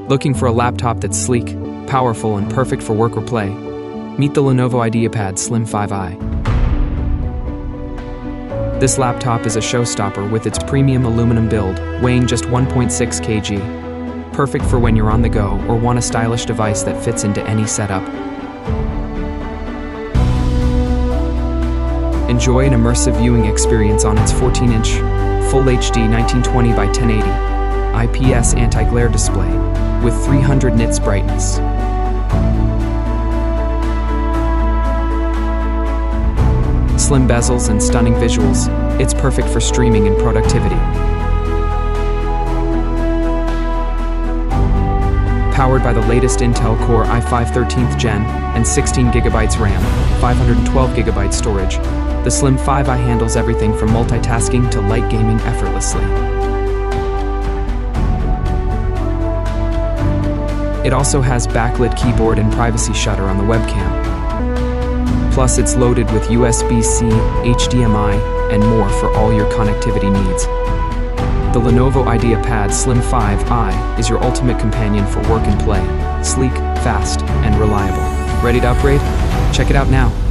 Looking for a laptop that's sleek, powerful, and perfect for work or play? Meet the Lenovo IdeaPad Slim 5i. This laptop is a showstopper with its premium aluminum build, weighing just 1.6 kg. Perfect for when you're on the go or want a stylish device that fits into any setup. Enjoy an immersive viewing experience on its 14-inch, Full HD 1920 by 1080 IPS anti-glare display with 300 nits brightness. Slim bezels and stunning visuals, it's perfect for streaming and productivity. Powered by the latest Intel Core i5 13th Gen and 16GB RAM, 512GB storage, the Slim 5i handles everything from multitasking to light gaming effortlessly. It also has backlit keyboard and privacy shutter on the webcam. Plus, it's loaded with USB-C, HDMI, and more for all your connectivity needs. The Lenovo IdeaPad Slim 5i is your ultimate companion for work and play. Sleek, fast, and reliable. Ready to upgrade? Check it out now.